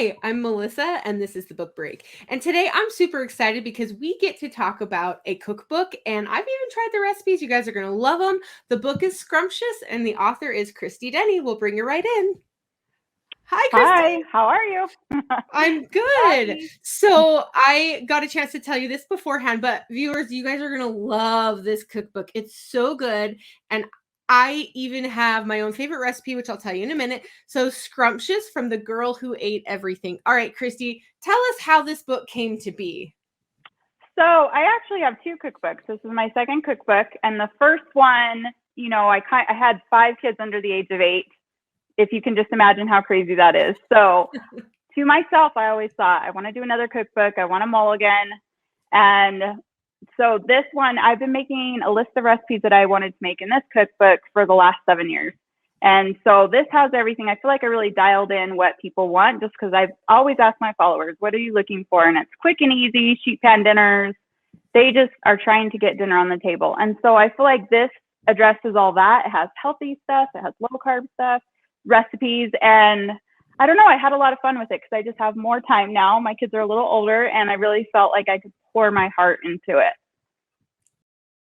Hi, I'm Melissa, and this is the Book Break. And today I'm super excited because we get to talk about a cookbook, and I've even tried the recipes. You guys are going to love them. The book is Scrumptious, and the author is Christy Denney. We'll bring you right in. Hi, Christy. Hi, how are you? I'm good. So I got a chance to tell you this beforehand, but viewers, you guys are going to love this cookbook. It's so good. And I even have my own favorite recipe, which I'll tell you in a minute. So Scrumptious from the Girl Who Ate Everything. All right, Christy, tell us how this book came to be. So I actually have two cookbooks. This is my second cookbook. And the first one, I had 5 kids under the age of 8. If you can just imagine how crazy that is. So to myself, I always thought, I want to do another cookbook. I want a mulligan. And so this one, I've been making a list of recipes that I wanted to make in this cookbook for the last 7 years. And so this has everything. I feel like I really dialed in what people want, just because I've always asked my followers, what are you looking for? And it's quick and easy, sheet pan dinners. They just are trying to get dinner on the table. And so I feel like this addresses all that. It has healthy stuff. It has low carb stuff, recipes. And I don't know, I had a lot of fun with it because I just have more time now. My kids are a little older, and I really felt like I could pour my heart into it.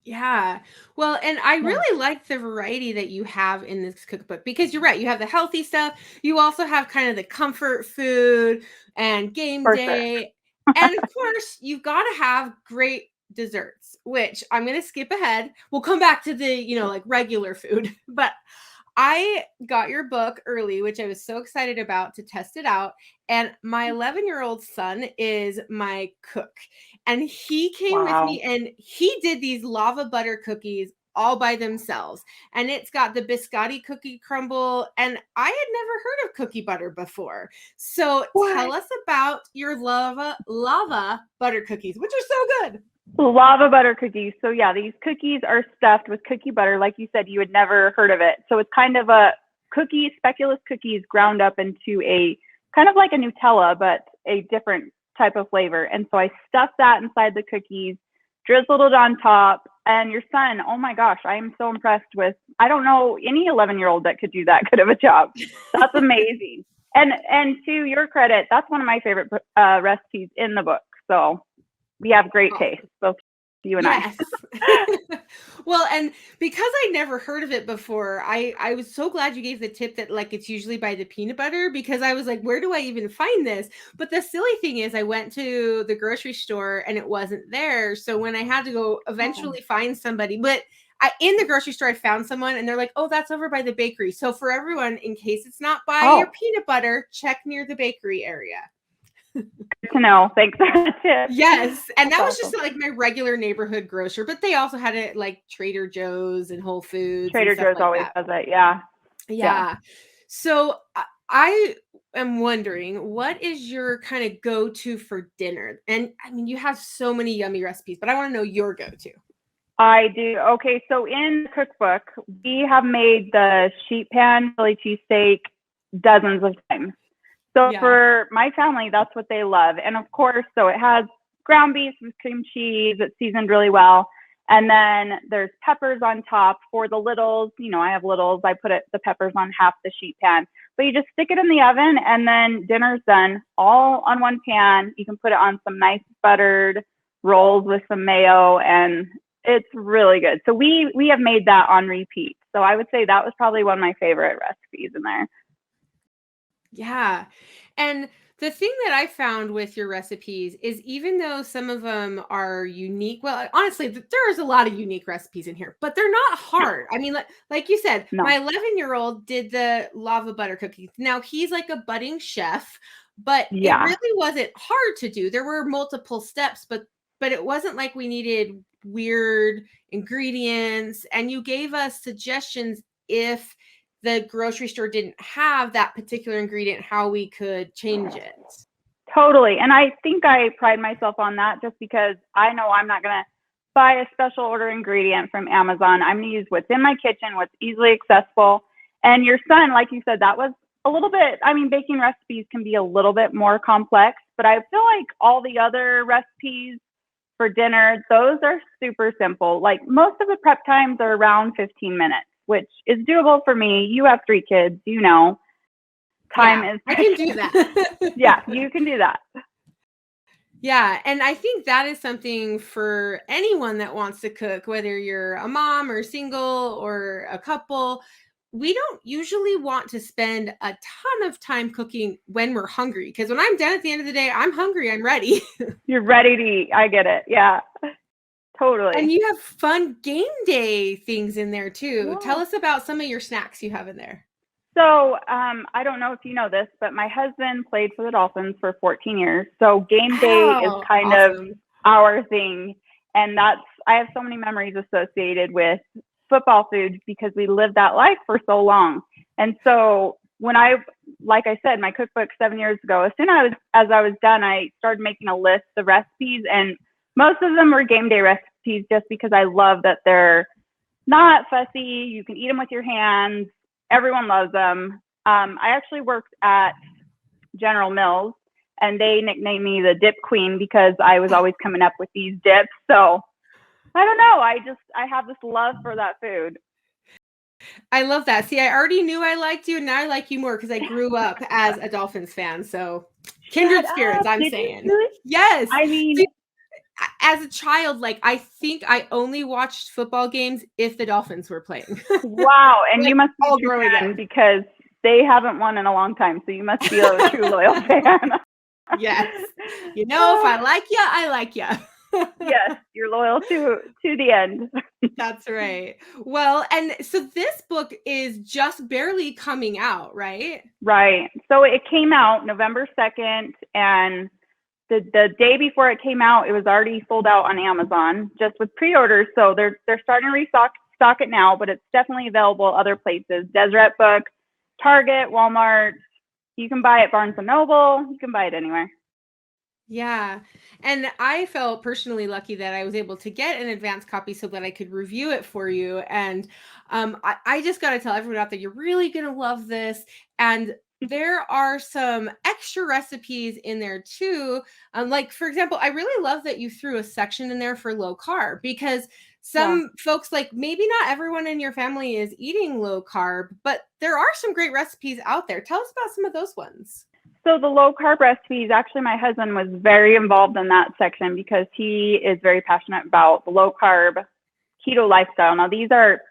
Yeah. Well, and I really like the variety that you have in this cookbook because you're right. You have the healthy stuff. You also have kind of the comfort food and game For day. sure. And of course, you've got to have great desserts, which I'm going to skip ahead. We'll come back to the, like regular food. But I got your book early, which I was so excited about to test it out. And my 11-year-old son is my cook. And he came with me and he did these lava butter cookies all by themselves. And it's got the biscotti cookie crumble. And I had never heard of cookie butter before. So tell us about your lava butter cookies, which are so good. Lava butter cookies. So yeah, these cookies are stuffed with cookie butter. Like you said, you had never heard of it. So it's kind of a speculoos cookies ground up into a kind of like a Nutella, but a different type of flavor. And so I stuffed that inside the cookies, drizzled it on top. And your son, oh my gosh, I am so impressed with, I don't know any 11-year-old that could do that good of a job. That's amazing. And to your credit, that's one of my favorite recipes in the book. So we have great taste, both you and I. Well, and because I never heard of it before, I was so glad you gave the tip that like it's usually by the peanut butter, because I was like, where do I even find this? But the silly thing is I went to the grocery store and it wasn't there. So when I had to go eventually find somebody, but in the grocery store, I found someone and they're like, oh, that's over by the bakery. So for everyone, in case it's not by your peanut butter, check near the bakery area. Good to know. Thanks for the tip. Yes. And that was just like my regular neighborhood grocer, but they also had it like Trader Joe's and Whole Foods. Trader Joe's always does it. Yeah. So I am wondering, what is your kind of go-to for dinner? And I mean, you have so many yummy recipes, but I want to know your go-to. I do. Okay. So in the cookbook, we have made the sheet pan Philly cheesesteak dozens of times. So for my family, that's what they love. And of course, so it has ground beef with cream cheese. It's seasoned really well. And then there's peppers on top for the littles. I have littles. I put the peppers on half the sheet pan. But you just stick it in the oven and then dinner's done all on one pan. You can put it on some nice buttered rolls with some mayo, and it's really good. So we have made that on repeat. So I would say that was probably one of my favorite recipes in there. Yeah. And the thing that I found with your recipes is even though some of them are unique, well, honestly, there's a lot of unique recipes in here, but they're not hard. I mean, like you said, my 11-year-old did the lava butter cookies. Now he's like a budding chef, but it really wasn't hard to do. There were multiple steps, but it wasn't like we needed weird ingredients. And you gave us suggestions if the grocery store didn't have that particular ingredient, how we could change it. Totally. And I think I pride myself on that just because I know I'm not going to buy a special order ingredient from Amazon. I'm going to use what's in my kitchen, what's easily accessible. And your son, like you said, that was a little bit, I mean, baking recipes can be a little bit more complex, but I feel like all the other recipes for dinner, those are super simple. Like most of the prep times are around 15 minutes. Which is doable for me. You have 3 kids, Time Yeah, is I can do that. yeah, you can do that. Yeah, and I think that is something for anyone that wants to cook, whether you're a mom or single or a couple. We don't usually want to spend a ton of time cooking when we're hungry, because when I'm done at the end of the day, I'm hungry, I'm ready. You're ready to eat. I get it. Yeah, totally. And you have fun game day things in there too. Yeah. Tell us about some of your snacks you have in there. So I don't know if you know this, but my husband played for the Dolphins for 14 years. So game day is Oh, kind of awesome. our thing. And I have so many memories associated with football food because we lived that life for so long. And so like I said, my cookbook 7 years ago, as I was done, I started making a list of recipes, and most of them were game day recipes just because I love that they're not fussy. You can eat them with your hands. Everyone loves them. I actually worked at General Mills, and they nicknamed me the dip queen because I was always coming up with these dips. So I don't know. I have this love for that food. I love that. See, I already knew I liked you, and now I like you more because I grew up as a Dolphins fan. So kindred spirits, I'm Did saying. you really? Yes. I mean, See, as a child, like, I think I only watched football games if the Dolphins were playing. wow. And Like, you must be all a true growing fan up. because they haven't won in a long time. So you must be a true loyal fan. Yes. You know, if I like you, I like you. Yes, you're loyal to the end. That's right. Well, and so this book is just barely coming out, right? Right. So it came out November 2nd, and the day before it came out, it was already sold out on Amazon just with pre-orders. So they're starting to stock it now, but it's definitely available other places. Deseret Book, Target, Walmart. You can buy it at Barnes and Noble. You can buy it anywhere. Yeah. And I felt personally lucky that I was able to get an advanced copy so that I could review it for you. And I just got to tell everyone out there, you're really going to love this. And there are some extra recipes in there too. Like, for example, I really love that you threw a section in there for low carb, because some folks, like, maybe not everyone in your family is eating low carb, but there are some great recipes out there. Tell us about some of those ones. So the low carb recipes, actually my husband was very involved in that section because he is very passionate about the low carb keto lifestyle. Now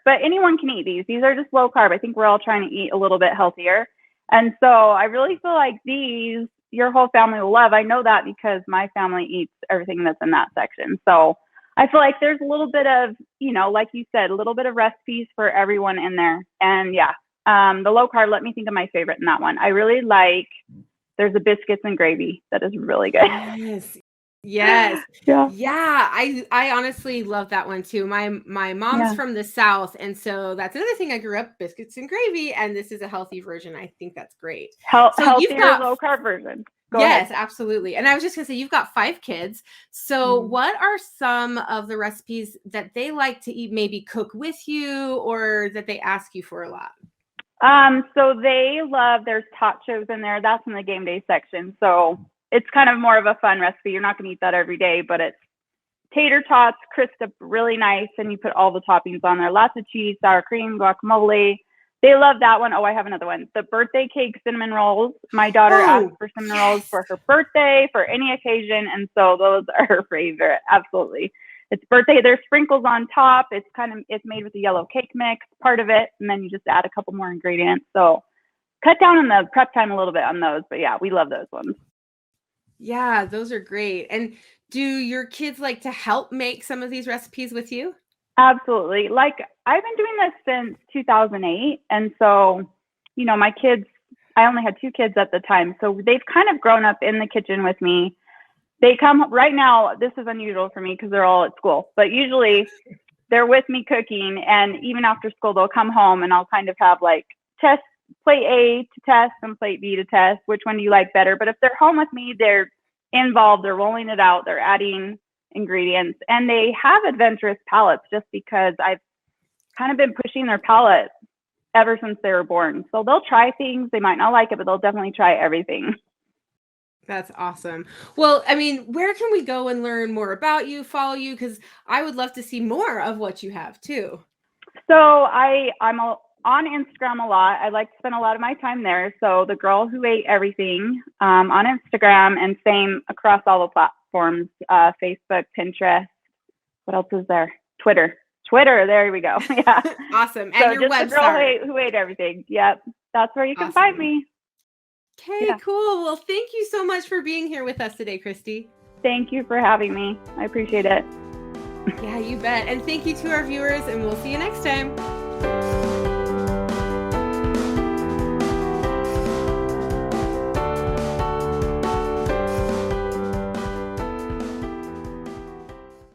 but anyone can eat these. These are just low carb. I think we're all trying to eat a little bit healthier. And so I really feel like these, your whole family will love. I know that because my family eats everything that's in that section. So I feel like there's a little bit of, like you said, a little bit of recipes for everyone in there. And yeah, the low carb, let me think of my favorite in that one. I really like, there's a biscuits and gravy that is really good. Yes. Yes. Yeah. Yeah. I honestly love that one too. My mom's from the South. And so that's another thing. I grew up biscuits and gravy, and this is a healthy version. I think that's great. So healthier, you've got low carb version. Go yes, ahead. absolutely. And I was just gonna say, you've got 5 kids. So what are some of the recipes that they like to eat, maybe cook with you, or that they ask you for a lot? So they love, there's tachos in there. That's in the game day section. So it's kind of more of a fun recipe. You're not going to eat that every day, but it's tater tots, crisped up really nice, and you put all the toppings on there. Lots of cheese, sour cream, guacamole. They love that one. Oh, I have another one. The birthday cake cinnamon rolls. My daughter asked for cinnamon rolls for her birthday, for any occasion, and so those are her favorite. Absolutely. It's birthday. There's sprinkles on top. It's made with the yellow cake mix, part of it, and then you just add a couple more ingredients. So cut down on the prep time a little bit on those, but yeah, we love those ones. Yeah, those are great. And do your kids like to help make some of these recipes with you? Absolutely. Like, I've been doing this since 2008, and so my kids, I only had 2 kids at the time, so they've kind of grown up in the kitchen with me. They come right now. This is unusual for me because they're all at school, but usually they're with me cooking. And even after school, they'll come home and I'll kind of have like test plate A to test and plate B to test. Which one do you like better? But if they're home with me, they're involved. They're rolling it out. They're adding ingredients, and they have adventurous palates just because I've kind of been pushing their palate ever since they were born. So they'll try things. They might not like it, but they'll definitely try everything. That's awesome. Well, I mean, where can we go and learn more about you, follow you? Because I would love to see more of what you have too. So I'm on Instagram a lot. I like to spend a lot of my time there. So the Girl Who Ate Everything on Instagram, and same across all the platforms, Facebook, Pinterest. What else is there? Twitter, there we go. Yeah. Awesome. And So your just website. The Girl Who Ate Everything. Yep. That's where you can find me. Okay, cool. Well, thank you so much for being here with us today, Christy. Thank you for having me. I appreciate it. Yeah, you bet. And thank you to our viewers, and we'll see you next time.